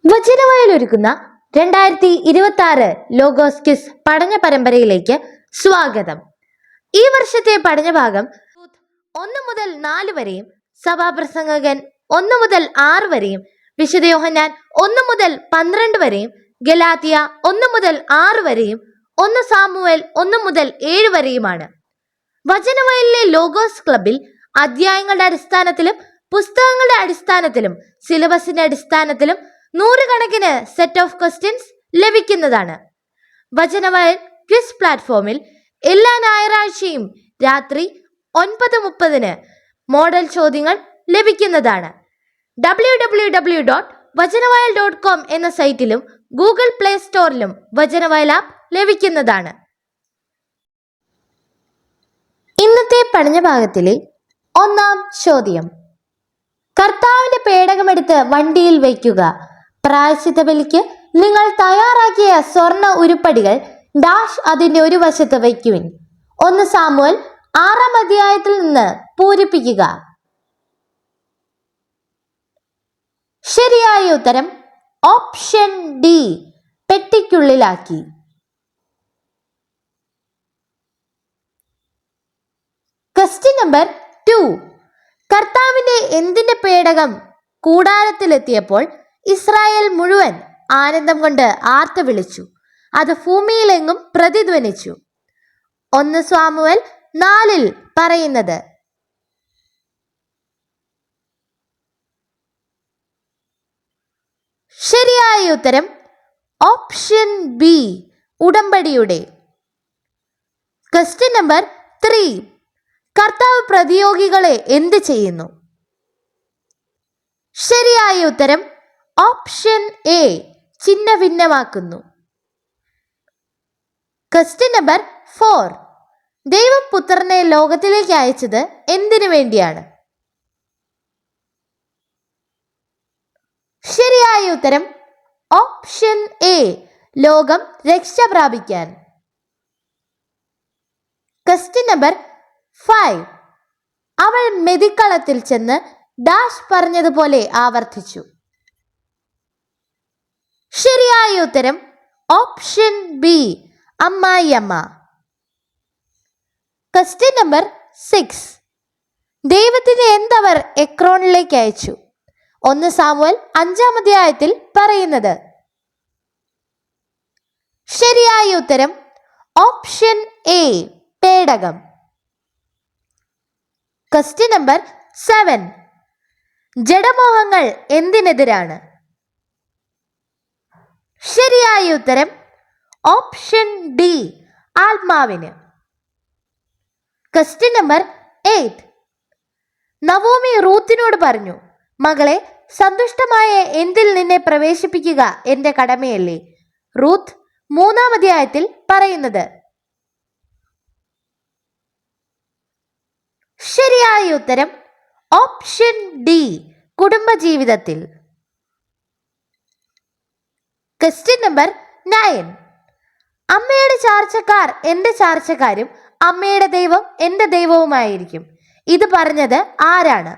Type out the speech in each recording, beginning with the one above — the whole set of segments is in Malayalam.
വചനവയൽ ഒരുക്കുന്ന 2026 ലോഗോസ് ക്വിസ് പഠന പരമ്പരയിലേക്ക് സ്വാഗതം. ഈ വർഷത്തെ പഠനഭാഗം 1 മുതൽ 4 വരെയും സഭാപ്രസംഗകൻ 1 മുതൽ 6 വരെയും വിശുദ്ധ യോഹന്നാൻ 1 മുതൽ 12 വരെയും ഗലാത്യ 1 മുതൽ 6 വരെയും 1 സാമുവേൽ 1 മുതൽ 7 വരെയുമാണ്. വചനവയലിലെ ലോഗോസ് ക്ലബിൽ അധ്യായങ്ങളുടെ അടിസ്ഥാനത്തിലും പുസ്തകങ്ങളുടെ അടിസ്ഥാനത്തിലും സിലബസിന്റെ അടിസ്ഥാനത്തിലും 100 കണക്കിന് സെറ്റ് ഓഫ് ക്വസ്റ്റ്യൻസ് ലഭിക്കുന്നതാണ്. വചനവയൽ ക്വിസ് പ്ലാറ്റ്ഫോമിൽ എല്ലാ ഞായറാഴ്ചയും രാത്രി 9:30 മോഡൽ ചോദ്യങ്ങൾ ലഭിക്കുന്നതാണ്. www.vajanavayal.com എന്ന സൈറ്റിലും ഗൂഗിൾ പ്ലേ സ്റ്റോറിലും വചനവയൽ ആപ്പ് ലഭിക്കുന്നതാണ്. ഇന്നത്തെ പഠനഭാഗത്തിലെ 1-ാം ചോദ്യം: കർത്താവിന്റെ പേടകമെടുത്ത് വണ്ടിയിൽ വയ്ക്കുക. പ്രായശ്ചിത്ത ബലിക്ക് നിങ്ങൾ തയ്യാറാക്കിയ സ്വർണ്ണ ഉരുപ്പടികൾ ഡാഷ് അതിന്റെ ഒരു വശത്ത് വയ്ക്കുവിൻ. 1 സാമുവേൽ 6-ാം അധ്യായത്തിൽ നിന്ന് പൂരിപ്പിക്കുക. ശരിയായ ഉത്തരം ഓപ്ഷൻ ഡി, പെട്ടിക്കുള്ളിലാക്കി. ക്വസ്റ്റ്യൻ നമ്പർ 2: കർത്താവിന്റെ എന്തിന്റെ പേടകം കൂടാരത്തിലെത്തിയപ്പോൾ ഇസ്രായേൽ മുഴുവൻ ആനന്ദം കൊണ്ട് ആർത്തു വിളിച്ചു. അത് ഭൂമിയിലെങ്ങും പ്രതിധ്വനിച്ചു. 1 സാമുവേൽ 4-ൽ പറയുന്നത്. ശരിയായ ഉത്തരം ഓപ്ഷൻ ബി, ഉടമ്പടിയുടെ. ക്വസ്റ്റ്യൻ നമ്പർ 3: കർത്താവ് പ്രതിയോഗികളെ എന്ത് ചെയ്യുന്നു? ശരിയായ ഉത്തരം ഓപ്ഷൻ എ, ചിഹ്ന ഭിന്നമാക്കുന്നു. ക്വസ്റ്റ്യൻ നമ്പർ 4: ദൈവം പുത്രനെ ലോകത്തിലേക്ക് അയച്ചത് എന്തിനു വേണ്ടിയാണ്? ശരിയായ ഉത്തരം ഓപ്ഷൻ എ, ലോകം രക്ഷ പ്രാപിക്കാൻ. ക്വസ്റ്റ്യൻ നമ്പർ 5: അവൾ മെതിക്കളത്തിൽ ചെന്ന് ഡാഷ് പറഞ്ഞതുപോലെ ആവർത്തിച്ചു. ശരിയായ ഉത്തരം ഓപ്ഷൻ ബി, അമ്മായിയമ്മ. ക്വസ്റ്റ്യൻ നമ്പർ 6: ദൈവത്തിന് എന്തവർ എക്രോണിലേക്ക് അയച്ചു? 1 സാമുവേൽ 5-ാം അധ്യായത്തിൽ പറയുന്നത്. ശരിയായ ഉത്തരം ഓപ്ഷൻ എ, പേടകം. Question number 7: ജഡമോഹങ്ങൾ എന്തിനെതിരാണ്? ശരിയായ ഉത്തരം ഓപ്ഷൻ ഡി, ആത്മാവിന്. ക്വസ്റ്റ്യൻ നമ്പർ 8: നവോമി റൂത്തിനോട് പറഞ്ഞു, മകളെ, സന്തുഷ്ടമായ എന്തിൽ നിന്നെ പ്രവേശിപ്പിക്കുക എന്റെ കടമയല്ലേ? റൂത്ത് 3-ാം അധ്യായത്തിൽ പറയുന്നത്. ശരിയായ ഉത്തരം ഓപ്ഷൻ ഡി, കുടുംബജീവിതത്തിൽ. ക്വസ്റ്റ്യൻ നമ്പർ 9: അമ്മയുടെ ചാർച്ചക്കാർ എന്റെ ചാർച്ചക്കാരും അമ്മയുടെ ദൈവം എന്റെ ദൈവവുമായിരിക്കും. ഇത് പറഞ്ഞത് ആരാണ്?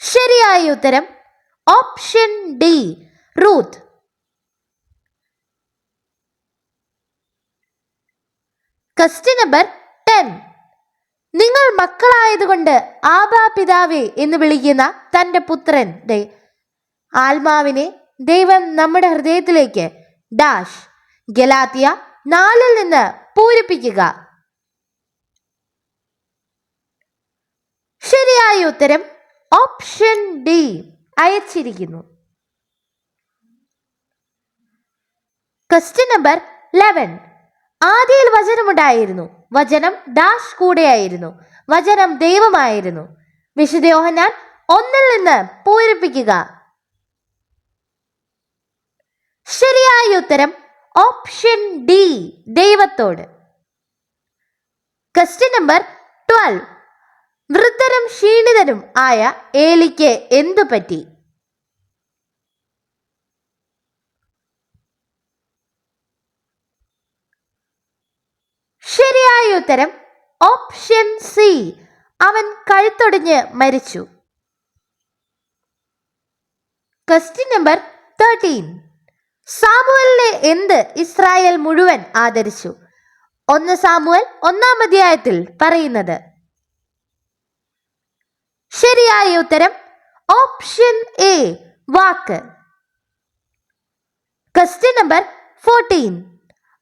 ശരിയായ ഉത്തരം option D, Ruth. Question number 10: നിങ്ങൾ മക്കളായതുകൊണ്ട് ആബാ പിതാവേ എന്ന് വിളിക്കുന്ന തൻ്റെ പുത്രന്റെ ആത്മാവിനെ ദൈവം നമ്മുടെ ഹൃദയത്തിലേക്ക് ഡാഷ് ഗലാത്യ 4-ൽ നിന്ന് പൂരിപ്പിക്കുക. ശരിയായ ഉത്തരം ഓപ്ഷൻ ഡി, അയച്ചിരിക്കുന്നു. ക്വസ്റ്റ്യൻ നമ്പർ 11: ആദിയിൽ വചനമുണ്ടായിരുന്നു, വചനം ഡാഷ് കൂടെയായിരുന്നു, വചനം ദൈവമായിരുന്നു. വിശുദ്ധ യോഹന്നാൻ 1-ൽ നിന്ന് പൂരിപ്പിക്കുക. ശരിയായ ഉത്തരം ഓപ്ഷൻ ഡി, ദൈവത്തോട്. ക്വസ്റ്റ്യൻ നമ്പർ 12: വൃദ്ധരും ക്ഷീണിതനും ആയ ഏലിക്ക് എന്തു പറ്റി? ശരിയായ ഉത്തരം ഓപ്ഷൻ സി, അവൻ കഴുത്തൊടിഞ്ഞ് മരിച്ചു. Question number 13. സാമുവലിനെ എന്ത് ഇസ്രായേൽ മുഴുവൻ ആദരിച്ചു? 1 സാമുവൽ 1-ാം അധ്യായത്തിൽ പറയുന്നത്. ശരിയായ ഉത്തരം option A, walk. Question number 14.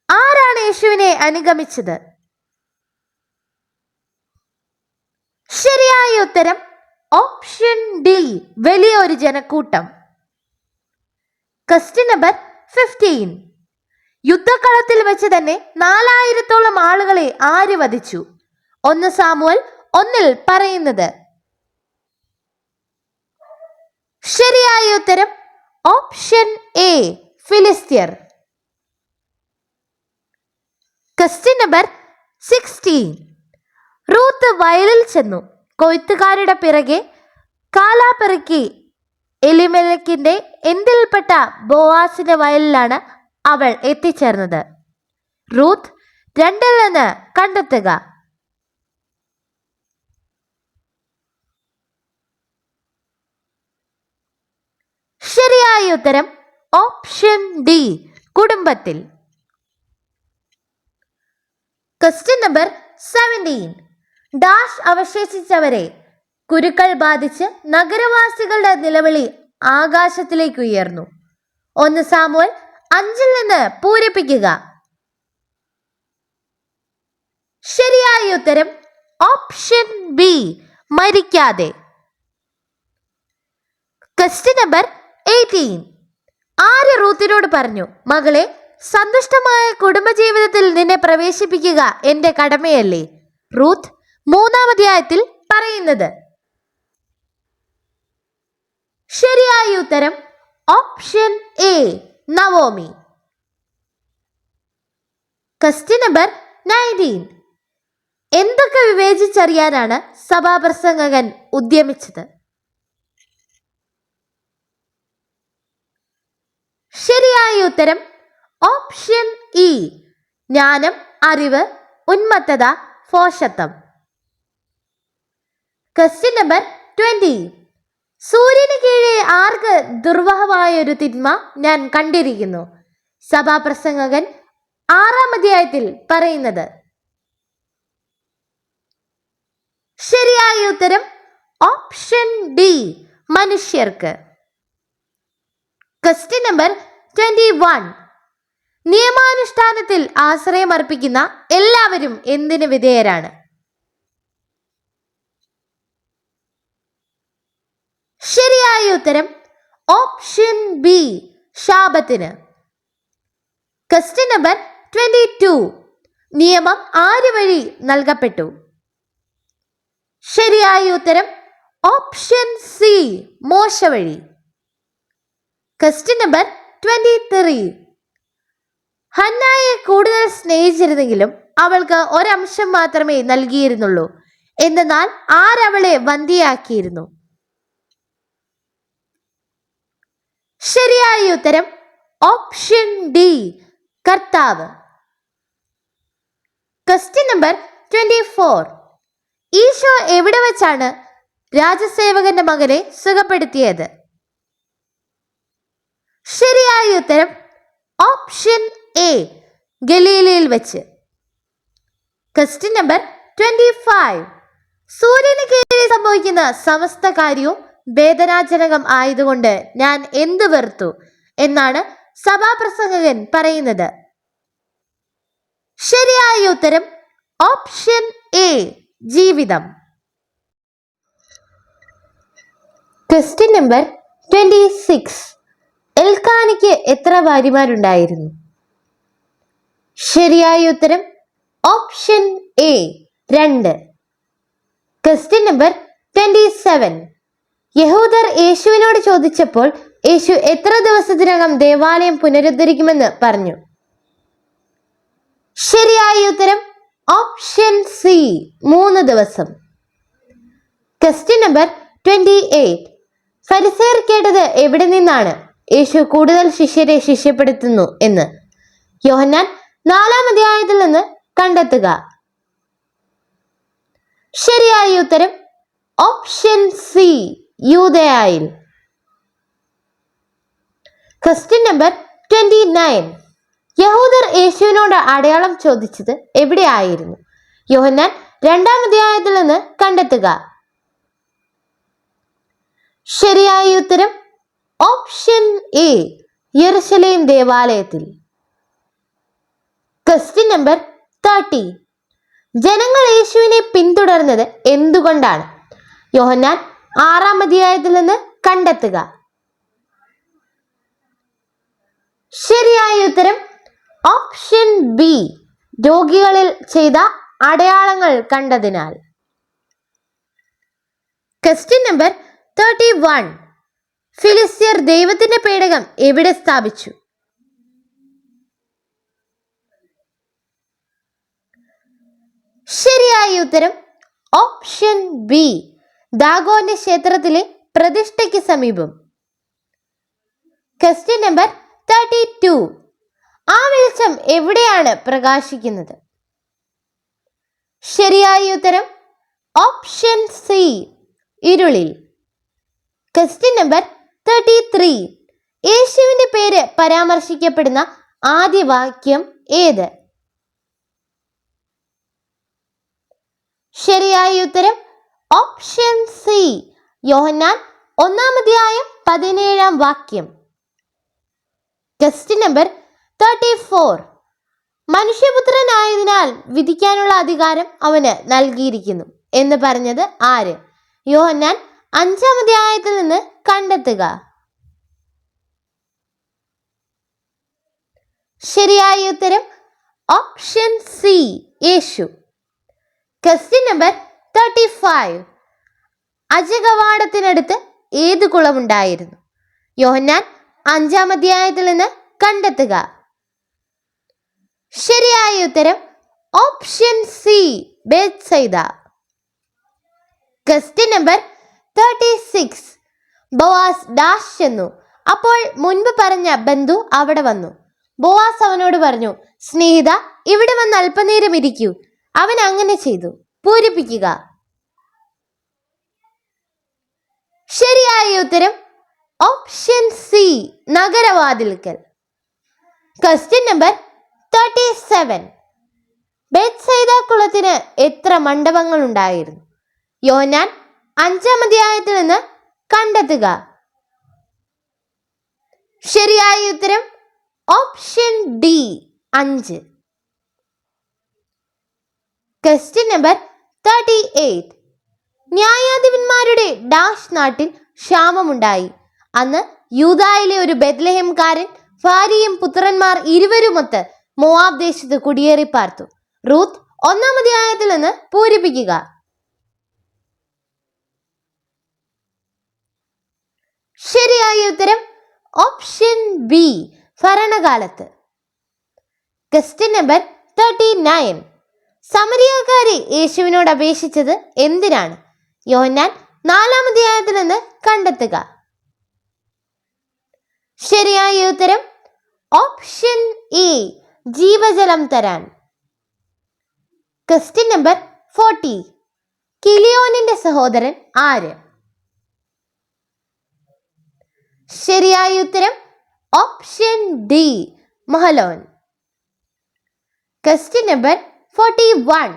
ആരാണ് യേശുവിനെ അനുഗമിച്ചത്? ശരിയായ ഉത്തരം ഓപ്ഷൻ ഡി, വലിയൊരു ജനക്കൂട്ടം. Question number 15. യുദ്ധക്കളത്തിൽ വെച്ച് തന്നെ 4000-ഓളം ആളുകളെ ആര് വധിച്ചു? 1 സാമുവൽ 1-ൽ പറയുന്നത്. ശരിയായ ഉത്തരം ഓപ്ഷൻ എ, ഫിലിസ്ത്യർ. Question number 16. റൂത്ത് വയലിൽ ചെന്നു. കൊയ്ത്തുകാരുടെ പിറകെ കാലാപ്പെറുക്കി എലിമെലെക്കിന്റെ എന്തിൽപ്പെട്ട ബോവാസിന്റെ വയലിലാണ് അവൾ എത്തിച്ചേർന്നത്. റൂത്ത് 2-ൽ നിന്ന് കണ്ടെത്തുക. ശരിയായ ഉത്തരം ഓപ്ഷൻ ഡി, കുടുംബത്തിൽ. Question number 17. ഡാഷ് അവശേഷിച്ചവരെ കുരുക്കൾ ബാധിച്ച് നഗരവാസികളുടെ നിലവിളി ആകാശത്തിലേക്ക് ഉയർന്നു. 1 സാമുവൽ 5-ൽ നിന്ന് പൂരിപ്പിക്കുക. ശരിയായ ഉത്തരം ഓപ്ഷൻ ബി, മരിക്കാതെ. Question number 18. ആര് റൂത്തിനോട് പറഞ്ഞു, മകളെ, സന്തുഷ്ടമായ കുടുംബജീവിതത്തിൽ നിന്നെ പ്രവേശിപ്പിക്കുക എന്റെ കടമയല്ലേ? റൂത്ത് 3-ാം അധ്യായത്തിൽ പറയുന്നത്. ശരിയായ ഉത്തരം option A, Naomi. Question number 19. എന്തൊക്കെ വിവേചിച്ചറിയാനാണ് സഭാപ്രസംഗകൻ ഉദ്യമിച്ചത്? ശരിയായ ഉത്തരം ഓപ്ഷൻ ഇ, ജ്ഞാനം, അറിവ്, ഉന്മത്തത, ഭോഷത്വം. Question number 20. സൂര്യന് കീഴെ ആർക്ക് ദുർവഹമായൊരു തിന്മ ഞാൻ കണ്ടിരിക്കുന്നു? സഭാപ്രസംഗകൻ 6-ാം അധ്യായത്തിൽ പറയുന്നത്. ശരിയായ ഉത്തരം ഓപ്ഷൻ ഡി, മനുഷ്യർക്ക്. Question number 21. നിയമാനുഷ്ഠാനത്തിൽ ആശ്രയമർപ്പിക്കുന്ന എല്ലാവരും എന്തിന് വിധേയരാണ്? ശരിയായ ഉത്തരം ഓപ്ഷൻ ബി, ശാബത്തിന്. Question number 22. നിയമം ആര് വഴി നൽകപ്പെട്ടു? ശരിയായ ഉത്തരം ഓപ്ഷൻ സി, മോശ വഴി. Question number 23. ഹന്നായെ കൂടുതൽ സ്നേഹിച്ചിരുന്നെങ്കിലും അവൾക്ക് ഒരംശം മാത്രമേ നൽകിയിരുന്നുള്ളൂ. എന്നാൽ ആരവളെ വന്ധ്യയാക്കിയിരുന്നു? ശരിയായ ഉത്തരം ഓപ്ഷൻ ഡി, കർത്താവ്. Question number 24. ഈശോ എവിടെ വെച്ചാണ് രാജസേവകന്റെ മകനെ സുഖപ്പെടുത്തിയത്? ശരിയായ ഉത്തരം ഓപ്ഷൻ എ, ഗലീലയിൽ വെച്ച്. Question number 25. സൂര്യന് കീഴിൽ സംഭവിക്കുന്ന സമസ്ത കാര്യവും വേദനാജനകം ആയതുകൊണ്ട് ഞാൻ എന്ത് വെറുത്തു എന്നാണ് സഭാപ്രസംഗകൻ പറയുന്നത്? ശരിയായ ഉത്തരം ഓപ്ഷൻ എ, ജീവിതം. Question number 26. എൽക്കാനയ്ക്ക് എത്ര ഭാര്യമാരുണ്ടായിരുന്നു? ശരിയായ ഉത്തരം ഓപ്ഷൻ എ, 2. Question number 27. യഹൂദർ യേശുവിനോട് ചോദിച്ചപ്പോൾ യേശു എത്ര ദിവസത്തിനകം ദേവാലയം പുനരുദ്ധരിക്കുമെന്ന് പറഞ്ഞു? ശരിയായ ഉത്തരം ഓപ്ഷൻ സി, 3 ദിവസം. Question number 28. ഫരിസേയർ കേട്ടത് എവിടെ നിന്നാണ് യേശു കൂടുതൽ ശിഷ്യരെ ശിഷ്യപ്പെടുത്തുന്നു എന്ന്? യോഹന്നാൻ 4-ാം അധ്യായത്തിൽ നിന്ന് കണ്ടെത്തുക. ശരിയായ ഉത്തരം ഓപ്ഷൻ സി, യൂദയായിൽ. Question number 29. യഹൂദർ യേശുവിനോട് അടയാളം ചോദിച്ചത് എവിടെയായിരുന്നു? യോഹന്നാൻ 2-ാം അധ്യായത്തിൽ നിന്ന് കണ്ടെത്തുക. ശരിയായ ഉത്തരം ഓപ്ഷൻ എ, യെരുശലേം ദേവാലയത്തിൽ. Question number 30. ജനങ്ങൾ യേശുവിനെ പിന്തുടർന്നത് എന്തുകൊണ്ടാണ്? യോഹന്നാൻ 6-ാം അധ്യായത്തിൽ നിന്ന് കണ്ടെത്തുക. ശരിയായ ഉത്തരം ഓപ്ഷൻ ബി, രോഗികളിൽ ചെയ്ത അടയാളങ്ങൾ കണ്ടതിനാൽ. Question number 31. ഫിലിസ്ത്യർ ദൈവത്തിന്റെ പേടകം എവിടെ സ്ഥാപിച്ചു? ശരിയായ ഉത്തരം ഓപ്ഷൻ ബി, ദാഗോന്റെ ക്ഷേത്രത്തിലെ പ്രതിഷ്ഠയ്ക്ക് സമീപം. Question number 32. ആ വെളിച്ചം എവിടെയാണ് പ്രകാശിക്കുന്നത്? ശരിയായ ഉത്തരം ഓപ്ഷൻ സി, ഇരുളിൽ. Question number 33. യേശുവിന്റെ പേര് പരാമർശിക്കപ്പെടുന്ന ആദ്യ വാക്യം ഏത്? ശരിയായ ഉത്തരം ഓപ്ഷൻ സി, യോഹന്നാൻ 1-ാം അധ്യായം 17-ാം വാക്യം. Question number 34. മനുഷ്യപുത്രനായതിനാൽ വിധിക്കാനുള്ള അധികാരം അവന് നൽകിയിരിക്കുന്നു എന്ന് പറഞ്ഞത് ആര്? യോഹന്നാൻ 5-ാം അധ്യായത്തിൽ നിന്ന് കണ്ടെത്തുക. ശരിയായ ഉത്തരം ഓപ്ഷൻ സി, യേശു. Question number 35. അജകവാടത്തിനടുത്ത് ഏത് കുളമുണ്ടായിരുന്നു? യോഹന്നാൻ 5-ാം അധ്യായത്തിൽ നിന്ന് കണ്ടെത്തുക. ശരിയായ ഉത്തരം ഓപ്ഷൻ സി, ബേത്സൈദ. Question number 36. ബോവാസ് ഡാഷ് ചെന്നു. അപ്പോൾ മുൻപ് പറഞ്ഞ ബന്ധു അവിടെ വന്നു. ബോവാസ് അവനോട് പറഞ്ഞു, സ്നേഹിത, ഇവിടെ വന്ന് അല്പനേരം ഇരിക്കൂ. അവൻ അങ്ങനെ ചെയ്തു. പൂരിപ്പിക്കുക. ശരിയായ ഉത്തരം ഓപ്ഷൻ സി, നഗരവാതിൽക്കൽ. Question number 37. ബേത്സൈദ കുളത്തിന് എത്ര മണ്ഡപങ്ങൾ ഉണ്ടായിരുന്നു? യോഹന്നാൻ 5-ാം അധ്യായത്തിൽ നിന്ന് കണ്ടെത്തുക. ശരിയായ ഉത്തരം ഓപ്ഷൻ ഡി, 5. Question number 38. ന്യായാധിപന്മാരുടെ ഡാഷ് നാട്ടിൽ ക്ഷാമമുണ്ടായി. അന്ന് യൂദായിലെ ഒരു ബെത്ലഹേംകാരൻ ഭാര്യയും പുത്രന്മാർ ഇരുവരുമൊത്ത് മോവാബ് ദേശത്ത് കുടിയേറി പാർത്തു. റൂത്ത് 1-ാം അധ്യായത്തിൽ നിന്ന് പൂരിപ്പിക്കുക. ശരിയായ ഉത്തരം ഓപ്ഷൻ ബി, ഭരണകാലത്ത്. Question number 39. സമരിയക്കാരെ യേശുവിനോട് അപേക്ഷിച്ചത് എന്തിനാണ്? യോഹന്നാൻ 4-ാം അധ്യായത്തിൽ നിന്ന് കണ്ടെത്തുക. ശരിയായ ഉത്തരം ഓപ്ഷൻ എ, ജീവജലം തരാൻ. Question number 40. കിലിയോനിന്റെ സഹോദരൻ ആര്? ശരിയായ ഉത്തരം ഓപ്ഷൻ ഡി, മഹലോൻ. Question number 41.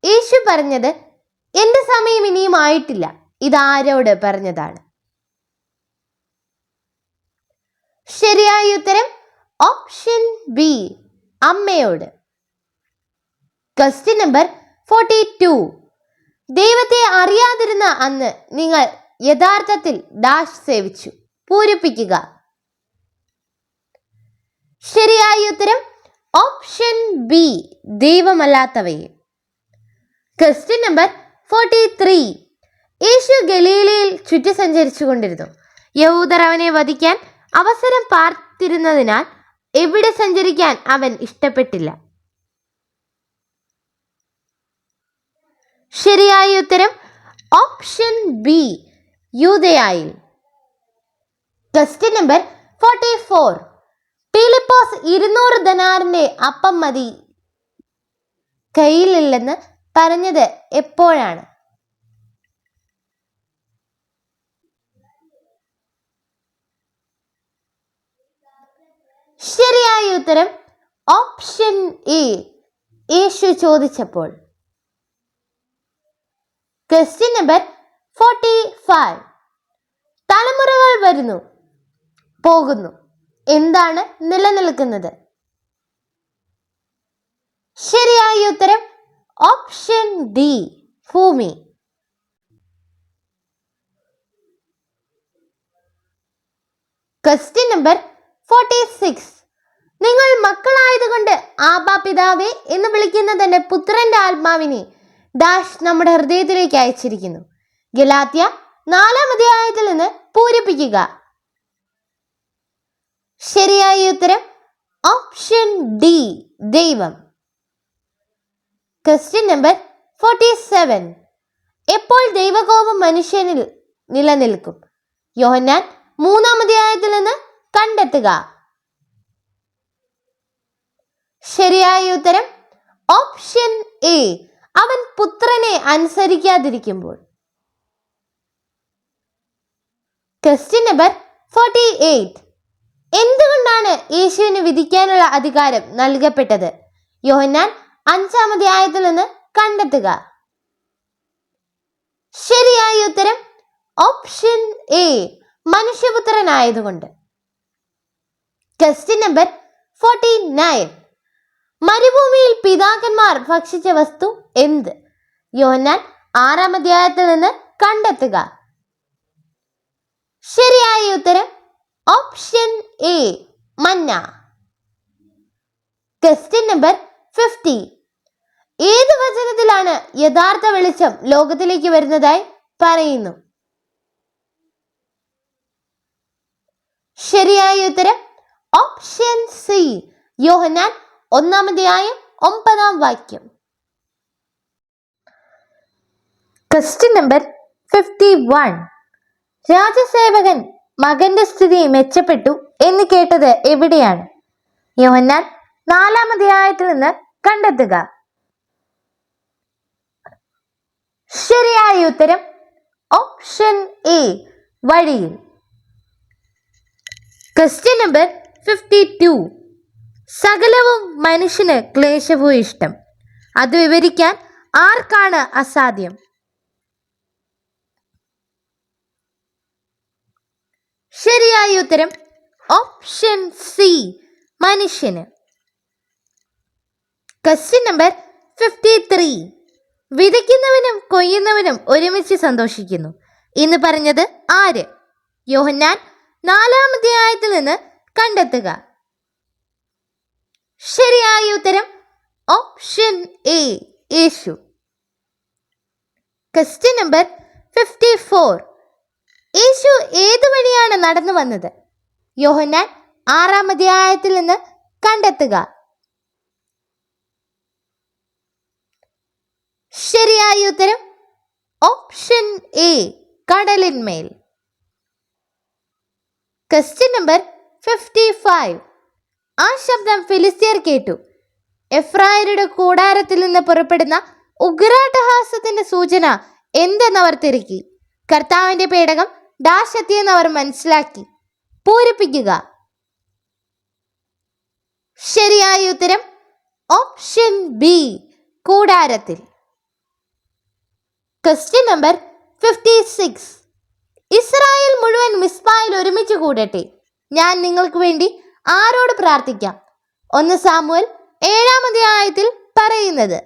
യേശു പറഞ്ഞത് എന്റെ സമയം ഇനിയും ആയിട്ടില്ല, ഇതാരോട് പറഞ്ഞതാണ്? ശരിയായ ഉത്തരം ഓപ്ഷൻ ബി, അമ്മയോട്. Question number 42. ദൈവത്തെ അറിയാതിരുന്ന അന്ന് നിങ്ങൾ യഥാർത്ഥത്തിൽ ഡാഷ് സേവിച്ചു. പൂരിപ്പിക്കുക. ശരിയായ ഉത്തരം ഓപ്ഷൻ ബി, ദൈവമല്ലാത്തവയെ. Question number 43. യേശു ഗലീലയിൽ ചുറ്റി സഞ്ചരിച്ചു കൊണ്ടിരുന്നു. യഹൂദർ അവനെ വധിക്കാൻ അവസരം പാർത്തിരുന്നതിനാൽ എവിടെ സഞ്ചരിക്കാൻ അവൻ ഇഷ്ടപ്പെട്ടില്ല. ശരിയായ ഉത്തരം ഓപ്ഷൻ ബി, യൂദയായിൽ. Question number 44. ഫിലിപ്പോസ് 200 ദനാറിന്റെ അപ്പം മതി കയ്യിലില്ലെന്ന് പറഞ്ഞത് എപ്പോഴാണ്? ശരിയായ ഉത്തരം ഓപ്ഷൻ എ, യേശു ചോദിച്ചപ്പോൾ. Question number 45. തലമുറകൾ വരുന്നു പോകുന്നു, എന്താണ് നിലനിൽക്കുന്നത്? ശരിയായ ഉത്തരം ഓപ്ഷൻ ഡി, ഭൂമി. Question number 46. നിങ്ങൾ മക്കളായതുകൊണ്ട് ആബാ പിതാവേ എന്ന് വിളിക്കുന്ന തന്റെ പുത്രന്റെ ആത്മാവിനെ ഡാഷ് നമ്മുടെ ഹൃദയത്തിലേക്ക് അയച്ചിരിക്കുന്നു. ഗലാത്യ 4-ാം അധ്യായത്തിൽ നിന്ന് പൂരിപ്പിക്കുക. ശരിയായ ഉത്തരം ഓപ്ഷൻ ഡി, ദൈവം. Question number 47. എപ്പോൾ ദൈവകോപം മനുഷ്യനിൽ നിലനിൽക്കും? യോഹന്നാൻ 3-ാം അധ്യായത്തിൽ നിന്ന് കണ്ടെത്തുക. ശരിയായ ഉത്തരം ഓപ്ഷൻ എ, അവൻ പുത്രനെ അനുസരിക്കാതിരിക്കുമ്പോൾ. Question number 48. എന്തുകൊണ്ടാണ് യേശുവിന് വിധിക്കാനുള്ള അധികാരം നൽകപ്പെട്ടത്? യോഹന്നാൻ 5-ാം അധ്യായത്തിൽ നിന്ന് കണ്ടെത്തുക. ശരിയായ ഉത്തരം ഓപ്ഷൻ എ, മനുഷ്യപുത്രനായതുകൊണ്ട്. Question number 49. മരുഭൂമിയിൽ പിതാക്കന്മാർ ഭക്ഷിച്ച വസ്തു എന്ത്? യോഹന്നാൻ 6-ാം അധ്യായത്തിൽ നിന്ന് കണ്ടെത്തുക. ശരിയായ ഉത്തരം ഓപ്ഷൻ എ, മന്ന. Question number 50. ഏത് വചനത്തിലാണ് യഥാർത്ഥ വെളിച്ചം ലോകത്തിലേക്ക് വരുന്നതായി പറയുന്നു? ശരിയായ ഉത്തരം ഓപ്ഷൻ സി, യോഹന്നാൻ 1-ാം അധ്യായം 9-ാം വാക്യം. Question number 51. രാജസേവകൻ മകന്റെ സ്ഥിതി മെച്ചപ്പെട്ടു എന്ന് കേട്ടത് എവിടെയാണ്? യോഹന്നാൻ 4-ാം അധ്യായത്തിൽ നിന്ന് കണ്ടെത്തുക. ശരിയായ ഉത്തരം ഓപ്ഷൻ എ, വഴിയിൽ. Question number 52. സകലവും മനുഷ്യന് ക്ലേശവും ഇഷ്ടം, അത് വിവരിക്കാൻ ആർക്കാണ് അസാധ്യം? ശരിയായ ഉത്തരം ഓപ്ഷൻ സി, മനുഷ്യന്. Question number 53. വിതയ്ക്കുന്നവനും കൊയ്യുന്നവനും ഒരുമിച്ച് സന്തോഷിക്കുന്നു എന്ന് പറഞ്ഞത് ആര്? യോഹന്നാൻ 4-ാം അധ്യായത്തിൽ നിന്ന് കണ്ടെത്തുക. ശരിയായ ഉത്തരം option A, Yeshu. Question number 54. Yeshu ഏതു വഴിയാണ് നടന്നു വന്നത്? യോഹന്നാൻ 6-ാം അധ്യായത്തിൽ നിന്ന് കണ്ടെത്തുക. ശരിയായ ഉത്തരം ഓപ്ഷൻ എ, കടലിന്മേൽ. Question number 55. ആ ശബ്ദം ഫിലിസ്ത്യർ കേട്ടു. എഫ്രായരുടെ കൂടാരത്തിൽ നിന്ന് പുറപ്പെടുന്ന ഉഗ്രാട്ടഹാസത്തിന്റെ സൂചന എന്തെന്നവർ തിരക്കി. കർത്താവിന്റെ പേടകം ഡാഷ് എത്തിയെന്ന് അവർ മനസ്സിലാക്കി. പൂരിപ്പിക്കുക. ശരിയായ ഉത്തരം ഓപ്ഷൻ ബി, കൂടാരത്തിൽ. Question number 56. ഇസ്രായേൽ മുഴുവൻ മിസ്പായിൽ ഒരുമിച്ച് കൂടട്ടെ, ഞാൻ നിങ്ങൾക്ക് വേണ്ടി ആരോട് പ്രാർത്ഥിക്കാം? 1 സാമുവേൽ 7-ാം അധ്യായത്തിൽ പറയുന്നത്.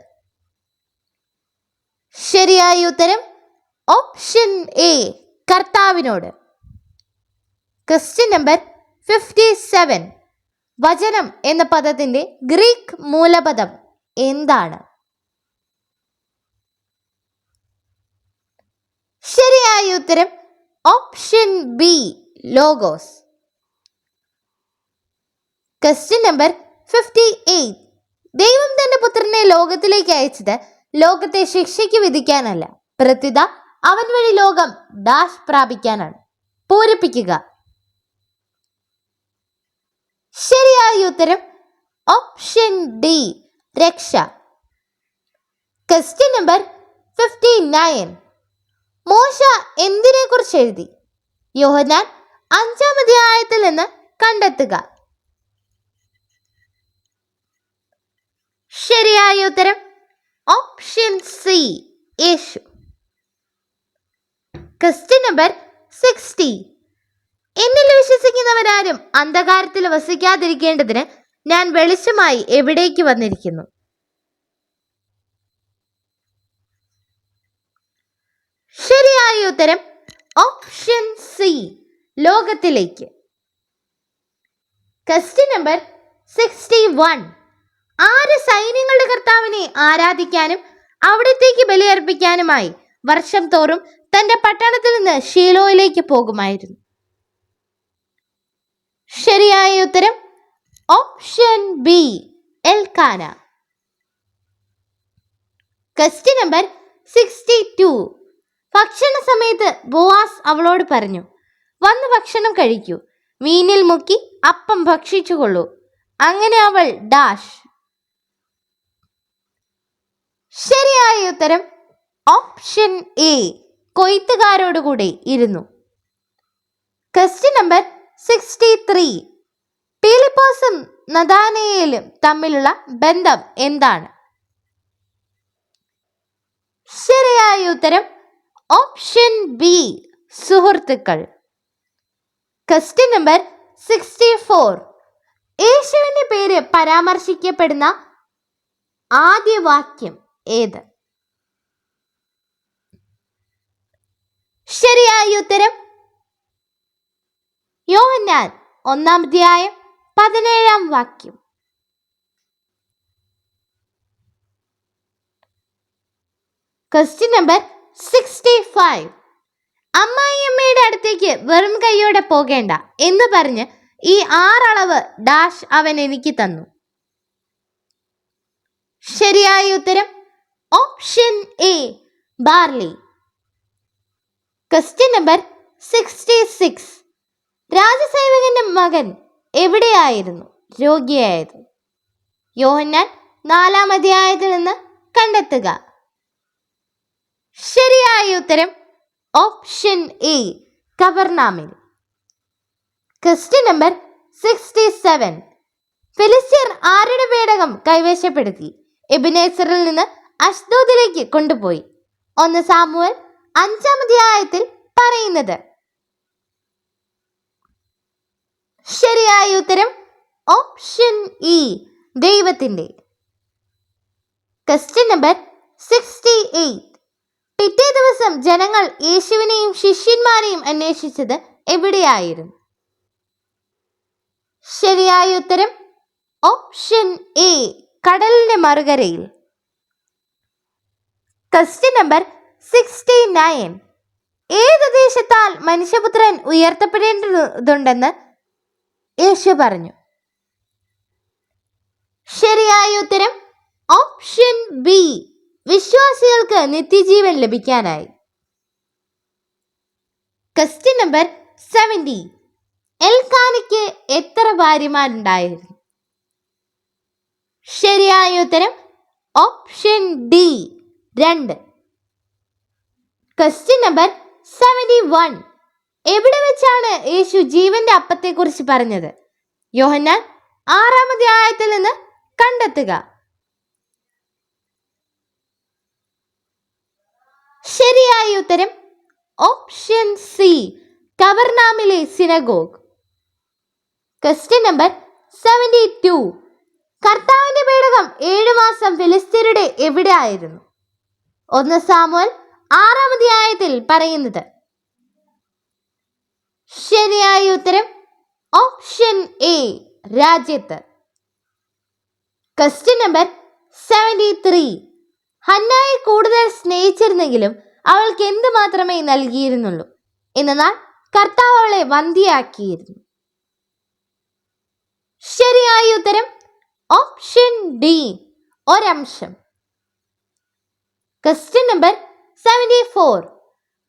ശരിയായ ഉത്തരം ഓപ്ഷൻ എ, കർത്താവിനോട്. Question number 57. വചനം എന്ന പദത്തിന്റെ ഗ്രീക്ക് മൂലപദം എന്താണ്? ശരിയായ ഉത്തരം option B, logos. Question number 58. ദൈവം തന്റെ പുത്രനെ ലോകത്തിലേക്ക് അയച്ചത് ലോകത്തെ ശിക്ഷയ്ക്ക് വിധിക്കാനല്ല, പ്രത്യുത അവൻ വഴി ലോകം ഡാഷ് പ്രാപിക്കാനാണ്. പൂരിപ്പിക്കുക. ശരിയായ ഉത്തരം ഓപ്ഷൻ ഡി, രക്ഷ. Question number 59. മോശ എന്തിനെ കുറിച്ച് എഴുതി? യോഹന്നാൻ 5-ാം അധ്യായത്തിൽ നിന്ന് കണ്ടെത്തുക. ശരിയായ ഉത്തരം ഓപ്ഷൻ സി, യേശു. Question number 60. എന്നിൽ വിശ്വസിക്കുന്നവരാരും അന്ധകാരത്തിൽ വസിക്കാതിരിക്കേണ്ടതിന് ഞാൻ വെളിച്ചമായി എവിടേക്ക് വന്നിരിക്കുന്നു? ശരിയായ ഉത്തരം ഓപ്ഷൻ സി, ലോകത്തിലേക്ക്. Question number 61. ആര് സൈന്യങ്ങളുടെ കർത്താവിനെ ആരാധിക്കാനും അവിടത്തേക്ക് ബലിയർപ്പിക്കാനുമായി വർഷം തോറും തന്റെ പട്ടണത്തിൽ നിന്ന് ഷീലോയിലേക്ക് പോകുമായിരുന്നു? ശരിയായ ഉത്തരം option B, Elkanah. Question number 62. ഭക്ഷണ സമയത്ത് ബോവാസ് അവളോട് പറഞ്ഞു, വന്ന് ഭക്ഷണം കഴിക്കൂ, വീനിൽ മുക്കി അപ്പം ഭക്ഷിച്ചുകൊള്ളൂ. അങ്ങനെ അവൾ ഡാഷ്. ശരിയായ ഉത്തരം ഓപ്ഷൻ എ, കൊയ്ത്തുകാരോടുകൂടെ ഇരുന്നു. Question number 63. പീലിപ്പോസും നഥാനയേലും തമ്മിലുള്ള ബന്ധം എന്താണ്? ശരിയായ ഉത്തരം ഓപ്ഷൻ ബി, സുഹൃത്തുക്കൾ. Question number 64. യേശുവിന്റെ പേര് പരാമർശിക്കപ്പെടുന്ന ആദ്യ വാക്യം ഏത്? ശരിയായ ഉത്തരം യോഹന്നാൻ 1-ാം അധ്യായം 17-ാം വാക്യം. Question number 65. അമ്മായിയമ്മയുടെ അടുത്തേക്ക് വെറും കൈയോടെ പോകേണ്ട എന്ന് പറഞ്ഞ് ഈ 6 അളവ് ഡാഷ് അവൻ എനിക്ക് തന്നു. ശരിയായ ഉത്തരം option A, barley. Question number 66. രാജസേവകന്റെ മകൻ എവിടെയായിരുന്നു രോഗിയായത്? യോഹന്നാൻ 4-ാം അധ്യായത്തിൽ നിന്ന് കണ്ടെത്തുക. ശരിയായ ഉത്തരം ഓപ്ഷൻ എ, കവർനാമിൽ. Question number 67. ഫിലിസ്ത്യർ ആരുടെ പേടകം കൈവശപ്പെടുത്തി എബിനേസറിൽ നിന്ന് അഷ്ദോദിലേക്ക് കൊണ്ടുപോയി? 1 സാമുവേൽ 5-ാം അധ്യായത്തിൽ പറയുന്നത്. ശരിയായ ഉത്തരം ഓപ്ഷൻ ഇ, ദൈവത്തിന്റെ. Question number 68. പിറ്റേ ദിവസം ജനങ്ങൾ യേശുവിനെയും ശിഷ്യന്മാരെയും അന്വേഷിച്ചത് എവിടെയായിരുന്നു? ശരിയായ ഉത്തരം ഓപ്ഷൻ എ, കടലിന്റെ മറുകരയിൽ. Question number 69. ഏത് ദേശത്താൽ മനുഷ്യപുത്രൻ ഉയർത്തപ്പെടേണ്ടതുണ്ടെന്ന് യേശു പറഞ്ഞു? ശരിയായ ഉത്തരം ഓപ്ഷൻ ബി, വിശ്വാസികൾക്ക് നിത്യജീവൻ ലഭിക്കാനായി. Question number 70. എൽക്കാനയ്ക്ക് എത്ര ഭാര്യമാരുണ്ടായിരുന്നു? ശരിയായ ഉത്തരം ഓപ്ഷൻ ഡി, 2. Question number 71. എവിടെ വെച്ചാണ് യേശു ജീവന്റെ അപ്പത്തെക്കുറിച്ച് പറഞ്ഞത്? യോഹന്നാൻ 6-ാം അധ്യായത്തിൽ നിന്ന് കണ്ടെത്തുക. ശരിയായ ഉത്തരം ഓപ്ഷൻ സി, കവർനാമിലെ സിനഗോഗ്. Question number 72. കർത്താവിന്റെ പേടകം 7 മാസം ഫിലിസ്ത്യരുടെ എവിടെ ആയിരുന്നു? 1 സാമുവേൽ 6-ാം അധ്യായത്തിൽ പറയുന്നത്. ശരിയായ ഉത്തരം ഓപ്ഷൻ എ, രാജ്യത്ത്. Question number 73. ഹന്നായെ കൂടുതൽ സ്നേഹിച്ചിരുന്നെങ്കിലും അവൾക്ക് എന്ത് മാത്രമേ നൽകിയിരുന്നുള്ളൂ, എന്നാൽ കർത്താവ് അവളെ വന്ധ്യയാക്കിയിരുന്നു? ശരിയായ ഉത്തരം ഓപ്ഷൻ ഡി, ഒരംശം. Question number 74.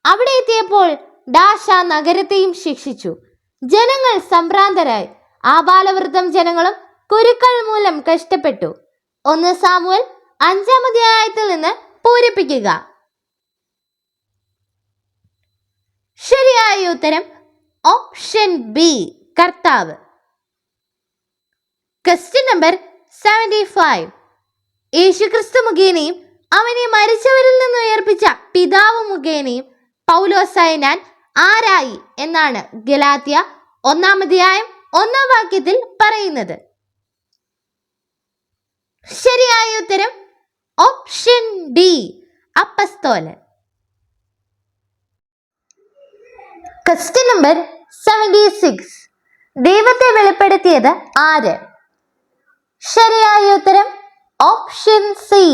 അവിടെ എത്തിയപ്പോൾ ഡാഷ നഗരത്തെയും ശിക്ഷിച്ചു. ജനങ്ങൾ സംഭ്രാന്തരായി. ആബാലവൃദ്ധം ജനങ്ങളും കുരുക്കൾ മൂലം കഷ്ടപ്പെട്ടു. 1 സാമുവേൽ 5-ാം അധ്യായത്തിൽ നിന്ന് പൂരിപ്പിക്കുക. ശരിയായ ഉത്തരം ഓപ്ഷൻ ബി, കർത്താവ്. Question number 75. യേശുക്രിസ്തു മുഖേനയും അവനെ മരിച്ചവരിൽ നിന്ന് ഉയർപ്പിച്ച പിതാവ് മുഖേനയും പൗലോസായനാൽ ആരായി എന്നാണ് ഗലാത്യ 1-ാം അധ്യായം 1-ാം വാക്യത്തിൽ പറയുന്നത്. ശരിയായ ഉത്തരം ഓപ്ഷൻ ഡി, അപ്പസ്തോലൻ. Question number 76. ദൈവത്തെ വെളിപ്പെടുത്തിയത് ആര്? ശരിയായ ഉത്തരം ഓപ്ഷൻ സി,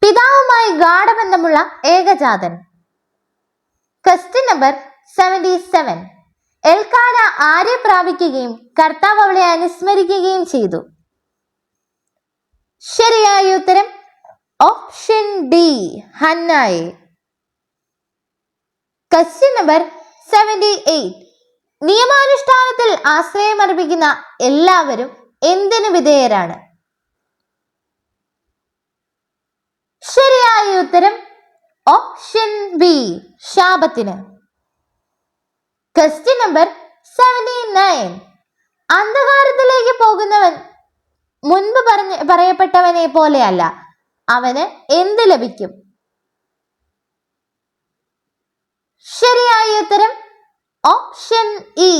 പിതാവുമായി ഗാഢബന്ധമുള്ള ഏകജാതൻ. Question number 77. എൽക്കാന ആരെ പ്രാപിക്കുകയും കർത്താവ് അവളെ അനുസ്മരിക്കുകയും ചെയ്തു? ശരിയായ ഉത്തരം ഓപ്ഷൻ ഡി, ഹന്നായെ. Question number 78. നിയമാനുഷ്ഠാനത്തിൽ ആശ്രയമർപ്പിക്കുന്ന എല്ലാവരും എന്തിനു വിധേയരാണ്? ശരിയായ ഉത്തരം ഓപ്ഷൻ ബി, ശാപത്തിന്. Question number 79. അന്ധകാരത്തിലേക്ക് പോകുന്നവൻ മുൻപ് പറയപ്പെട്ടവനെ പോലെയല്ല, അവന് എന്ത് ലഭിക്കും? ശരിയായ ഉത്തരം ഓപ്ഷൻ ഇ,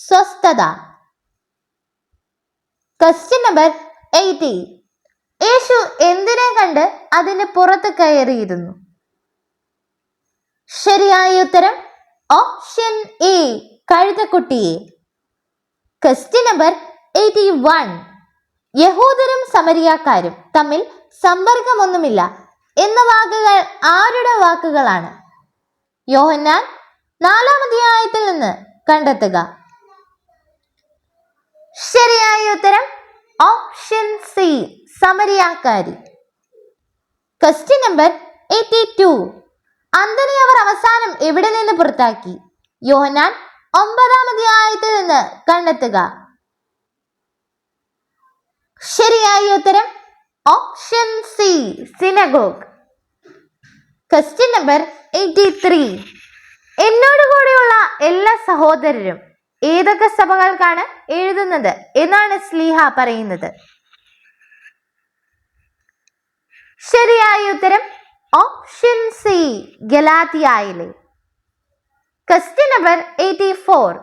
സ്വസ്ഥത. Question number 80. യേശു എന്തിനെ കണ്ട് അതിന് പുറത്ത് കയറിയിരുന്നു? ശരിയായ ഉത്തരം ഓപ്ഷൻ എ, കഴുതക്കുട്ടിയെ. Question number 81. യഹൂദരും സമരിയാക്കാരും തമ്മിൽ സമ്പർക്കമൊന്നുമില്ല എന്ന വാക്കുകൾ ആരുടെ വാക്കുകളാണ്? യോഹന്നാൻ 4-ാം അധ്യായത്തിൽ നിന്ന് കണ്ടെത്തുക. ശരിയായ ഉത്തരം ഓപ്ഷൻ സി, സമരിയാക്കാരി. Question number 82. അന്ധനെ അവർ അവസാനം എവിടെ നിന്ന് പുറത്താക്കി? യോഹന്നാൻ 9-ാം അധ്യായത്തിൽ നിന്ന് കണ്ടെത്തുക. ശരിയായ ഉത്തരം option C, synagogue. Question number 83. എന്നോട് കൂടെയുള്ള എല്ലാ സഹോദരരും ഏതൊക്കെ സഭകൾക്കാണ് എഴുതുന്നത് എന്നാണ് ശ്ലീഹ പറയുന്നത്? ശരിയായ ഉത്തരം ഓപ്ഷൻ സി, ഗലാത്യയിലെ. Question number 84.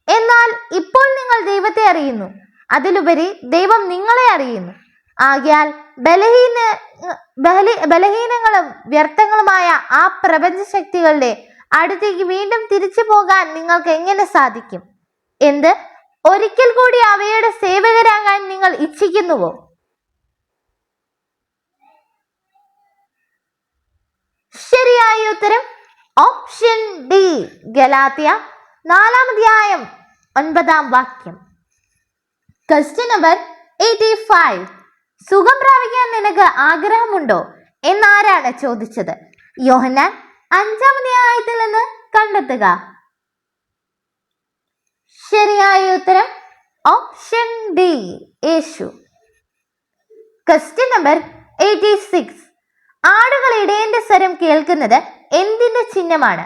എന്നാൽ ഇപ്പോൾ നിങ്ങൾ ദൈവത്തെ അറിയുന്നു, അതിലുപരി ദൈവം നിങ്ങളെ അറിയുന്നു. ആകയാൽ ബലഹീനങ്ങളും വ്യർത്ഥങ്ങളുമായ ആ പ്രപഞ്ച ശക്തികളുടെ അടുത്തേക്ക് വീണ്ടും തിരിച്ചു പോകാൻ നിങ്ങൾക്ക് എങ്ങനെ സാധിക്കും? എന്ത് ഒരിക്കൽ കൂടി അവയുടെ സേവകരാകാൻ നിങ്ങൾ ഇച്ഛിക്കുന്നുവോ? ശരിയായ ഉത്തരം ഓപ്ഷൻ ഡി, ഗലാത്യ 4-ാം അധ്യായം 9-ാം വാക്യം. Question number 85. സുഖം പ്രാപിക്കാൻ നിനക്ക് ആഗ്രഹമുണ്ടോ എന്നാരാണ് ചോദിച്ചത്? യോഹന്നാൻ 5-ാം അധ്യായത്തിൽ നിന്ന് കണ്ടെത്തുക. ശരിയായ ഉത്തരം ഓപ്ഷൻ ഡി, യേശു. Question number 86. ആടുകൾ ഇടയന്റെ സ്വരം കേൾക്കുന്നത് എന്തിന്റെ ചിഹ്നമാണ്?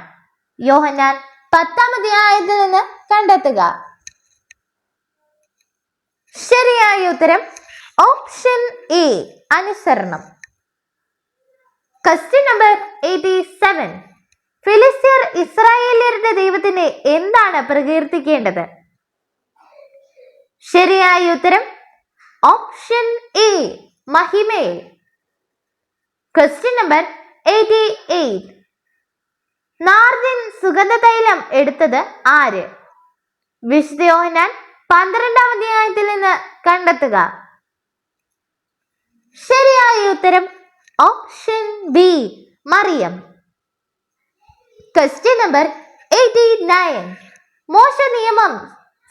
യോഹന്നാൻ 10-ാം അധ്യായത്തിൽ നിന്ന് കണ്ടെത്തുക. ശരിയായ ഉത്തരം ഓപ്ഷൻ എ, അനുസരണം. Question number 87. ഫിലിസ്ത്യർ ഇസ്രായേല്യരുടെ ദൈവത്തിനെ എന്താണ് പ്രകീർത്തിക്കേണ്ടത്? ശരിയായ ഉത്തരം ഓപ്ഷൻ എ, മഹിമയെ. Question number 88. നാർദിൻ സുഗന്ധതൈലം എടുത്തത് ആര്? വിശുദ്ധ യോഹന്നാൻ 12-ാം അധ്യായത്തിൽ നിന്ന് കണ്ടെത്തുക. ശരിയായ ഉത്തരം option B, Mariyam. Question number 89. Mosha നിയമം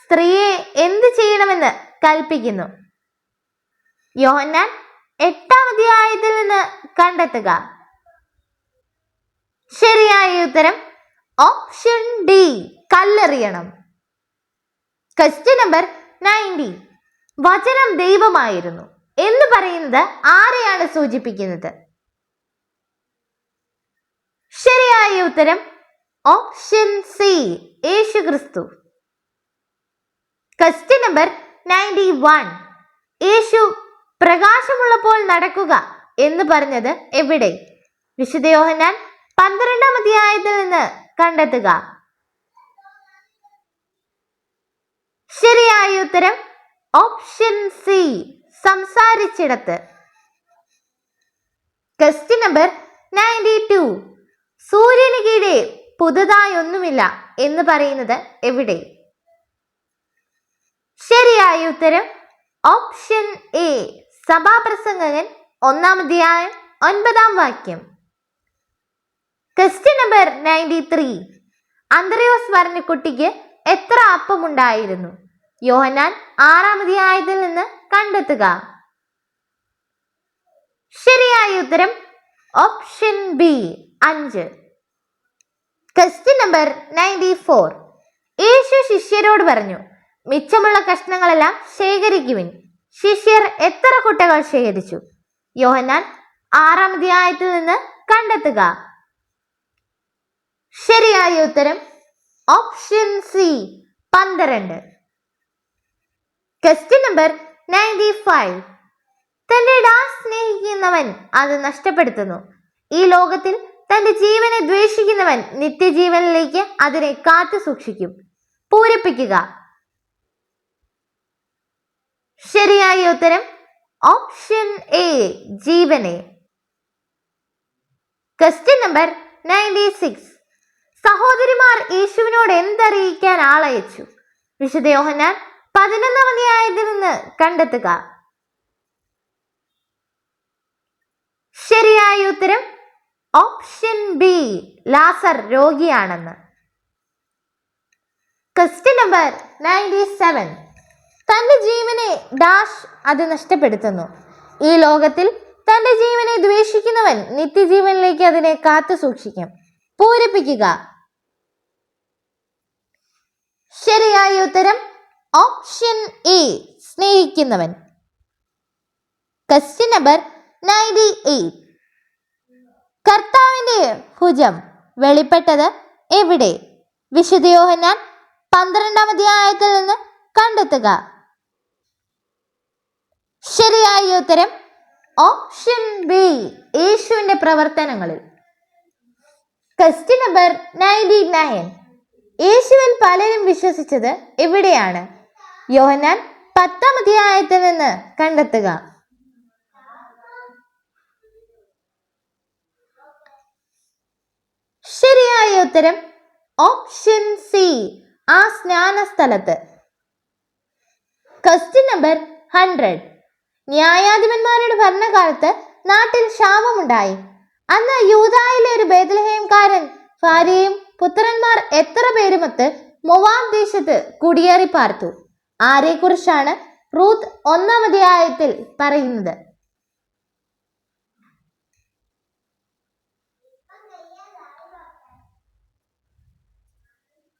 സ്ത്രീയെ എന്ത് ചെയ്യണമെന്ന് കൽപ്പിക്കുന്നു? യോഹന്നാൻ 8-ാം അധ്യായത്തിൽ നിന്ന് കണ്ടെത്തുക. ശരിയായ ഉത്തരം ഓപ്ഷൻ ഡി, കല്ലെറിയണം. Question number 90. വചനം ദൈവമായിരുന്നു എന്ന് പറയുന്നത് ആരെയാണ് സൂചിപ്പിക്കുന്നത്? ശരിയായ ഉത്തരം ഓപ്ഷൻ സി, യേശു ക്രിസ്തു. Question number 91. യേശു പ്രകാശമുള്ളപ്പോൾ നടക്കുക എന്ന് പറഞ്ഞത് എവിടെ? വിശുദ്ധ യോഹന്നാൻ 12-ാം അധ്യായത്തിൽ നിന്ന് കണ്ടെത്തുക. ശരിയായ ഉത്തരം ഓപ്ഷൻ സി, സംസാരിച്ചിടത്ത്. Question number 92. സൂര്യന് കീഴെ പുതുതായി ഒന്നുമില്ല എന്ന് പറയുന്നത് എവിടെ? ശരിയായ ഉത്തരം ഓപ്ഷൻ എ, സഭാപ്രസംഗകൻ 1-ാം അധ്യായം 9-ാം വാക്യം. Question number 93. അന്ത്രയോസ് പറഞ്ഞ കുട്ടിക്ക് എത്ര അപ്പമുണ്ടായിരുന്നു? യോഹന്നാൻ 6-ാം അധ്യായത്തിൽ നിന്ന് കണ്ടെത്തുക. ശരിയായ ഉത്തരം ഓപ്ഷൻ ബി, 5. Question number 94. യേശു ശിഷ്യരോട് പറഞ്ഞു, മിച്ചമുള്ള കഷ്ണങ്ങളെല്ലാം ശേഖരിക്കുവിൻ. ശിഷ്യർ എത്ര കുട്ടകൾ ശേഖരിച്ചു? യോഹന്നാൻ 6-ാം അധ്യായത്തിൽ നിന്ന് കണ്ടെത്തുക. ശരിയായ ഉത്തരം ഓപ്ഷൻ സി, 12. Question number 95. തന്റെ ഡാസ് സ്നേഹിക്കുന്നവൻ അത് നഷ്ടപ്പെടുത്തുന്നു. ഈ ലോകത്തിൽ തന്റെ ജീവനെ ദ്വേഷിക്കുന്നവൻ നിത്യജീവനിലേക്ക് അതിനെ കാത്തു സൂക്ഷിക്കും. പൂരിപ്പിക്കുക. ശരിയായ ഉത്തരം ഓപ്ഷൻ എ, ജീവനെ. Question number 96. സഹോദരിമാർ യേശുവിനോട് എന്തറിയിക്കാൻ ആളയച്ചു? വിശുദ്ധ യോഹന്നാൻ 11-ാം അധ്യായത്തിൽ നിന്ന് കണ്ടെത്തുക. ശരിയായ ഉത്തരം ഓപ്ഷൻ ബി, ലാസർ രോഗിയാണെന്ന്. Question number 97. തന്റെ ജീവനെ ഡാഷ് അത് നഷ്ടപ്പെടുത്തുന്നു. ഈ ലോകത്തിൽ തന്റെ ജീവനെ ദ്വേഷിക്കുന്നവൻ നിത്യജീവനിലേക്ക് അതിനെ കാത്തു സൂക്ഷിക്കും. പൂരിപ്പിക്കുക. ശരിയായ ഉത്തരം ഓപ്ഷൻ എ, സ്നേഹിക്കുന്നവൻ. Question number 98. കർത്താവിന്റെ ഭുജം വെളിപ്പെട്ടത് എവിടെ? വിശുദ്ധ യോഹന്നാൻ 12-ാം അധ്യായത്തിൽ നിന്ന് കണ്ടെത്തുക. ശരിയായ ഉത്തരം ഓപ്ഷൻ ബി, യേശുവിന്റെ പ്രവർത്തനങ്ങളിൽ. Question number 99. യേശുവിൽ പലരും വിശ്വസിച്ചത് എവിടെയാണ്? യോഹന്നാൻ 10-ാം അധ്യായത്തിൽ നിന്ന് കണ്ടെത്തുക. ശരിയായ ഉത്തരം ഓപ്ഷൻ സി, ആ സ്നാനസ്ഥലത്ത്. Question number 100. ന്യായാധിപന്മാരുടെ ഭരണകാലത്ത് നാട്ടിൽ ക്ഷാമമുണ്ടായി. അന്ന് യൂദായിലെ ഒരു ബേത്ലഹേംകാരൻ ഭാര്യയും പുത്രന്മാർ എത്ര പേരുമൊത്ത് മൊവാബ് ദേശത്ത് കുടിയേറി പാർത്തു? ആരെക്കുറിച്ചാണ് റൂത്ത് 1-ാം അധ്യായത്തിൽ പറയുന്നത്?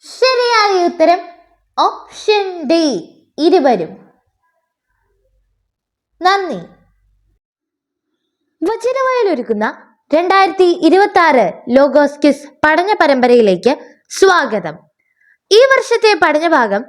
ശരിയായ ഉത്തരം ഓപ്ഷൻ ഡി, 20. നന്ദി. വചനവയൽ ഒരുക്കുന്ന 2026 ലോഗോസ് ക്വിസ് പഠന പരമ്പരയിലേക്ക് സ്വാഗതം. ഈ വർഷത്തെ പഠനഭാഗം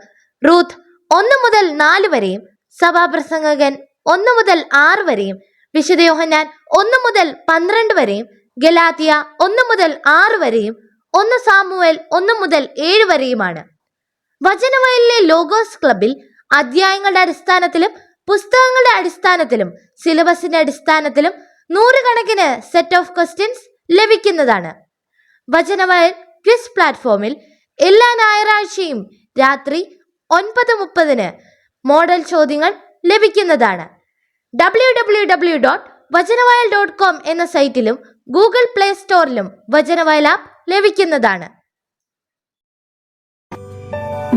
റൂത്ത് 1 മുതൽ 4 വരെയും സഭാപ്രസംഗകൻ 1 മുതൽ 6 വരെയും വിശുദ്ധ യോഹന്നാൻ 1 മുതൽ 12 വരെയും ഗലാത്യ 1 മുതൽ 6 വരെയും 1 സാമുവേൽ 1 മുതൽ 7 വരെയുമാണ്. വചനവയലിലെ ലോഗോസ് ക്ലബിൽ അധ്യായങ്ങളുടെ അടിസ്ഥാനത്തിലും പുസ്തകങ്ങളുടെ അടിസ്ഥാനത്തിലും സിലബസിന്റെ അടിസ്ഥാനത്തിലും 100 കണക്കിന് സെറ്റ് ഓഫ് ക്വസ്റ്റ്യൻസ് ലഭിക്കുന്നതാണ്. വചനവയൽ ക്വിസ് പ്ലാറ്റ്ഫോമിൽ എല്ലാ ഞായറാഴ്ചയും രാത്രി 9:30 മോഡൽ ചോദ്യങ്ങൾ ലഭിക്കുന്നതാണ്. www.vajanavayal.com എന്ന സൈറ്റിലും ഗൂഗിൾ പ്ലേ സ്റ്റോറിലും വചനവയൽ ആപ്പ് ലഭിക്കുന്നതാണ്.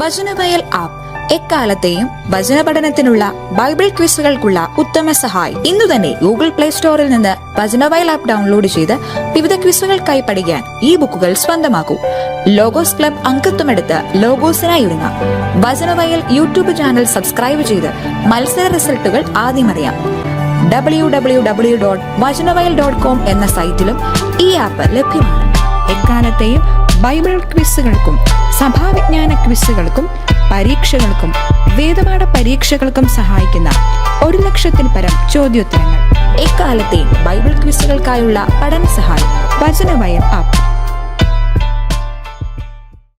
വചനവയൽ ആപ്പ് എക്കാലത്തെയും വചന പഠനത്തിനുള്ള ബൈബിൾ ക്വിസുകൾക്കുള്ള ഉത്തമ സഹായി. ഇന്നു തന്നെ ഗൂഗിൾ പ്ലേ സ്റ്റോറിൽ നിന്ന് വചനവയൽ ആപ്പ് ഡൗൺലോഡ് ചെയ്ത് വിവിധ ക്വിസുകൾക്കായി പഠിക്കാൻ ഈ ബുക്കുകൾ സ്വന്തമാക്കൂ. ലോഗോസ് ക്ലബ് അംഗത്വമെടുത്ത് ലോഗോസിനായി ഒരുങ്ങാം. വചനവയൽ യൂട്യൂബ് ചാനൽ സബ്സ്ക്രൈബ് ചെയ്ത് മത്സര റിസൾട്ടുകൾ ആദ്യം അറിയാം. www.vajanavayal.com എന്ന സൈറ്റിലും ഈ ആപ്പ് ലഭ്യമാണ്. എക്കാലത്തെയും ബൈബിൾ ക്വിസുകൾക്കും സഭാവിജ്ഞാന ക്വിസുകൾക്കും പരീക്ഷകൾക്കും വേദപാഠ പരീക്ഷകൾക്കും സഹായിക്കുന്ന 1,00,000-ൽ പരം ചോദ്യോത്തരങ്ങൾ. എക്കാലത്തെയും ബൈബിൾ ക്വിസുകൾക്കായുള്ള പഠന സഹായം വചനവയൽ ആപ്പ്.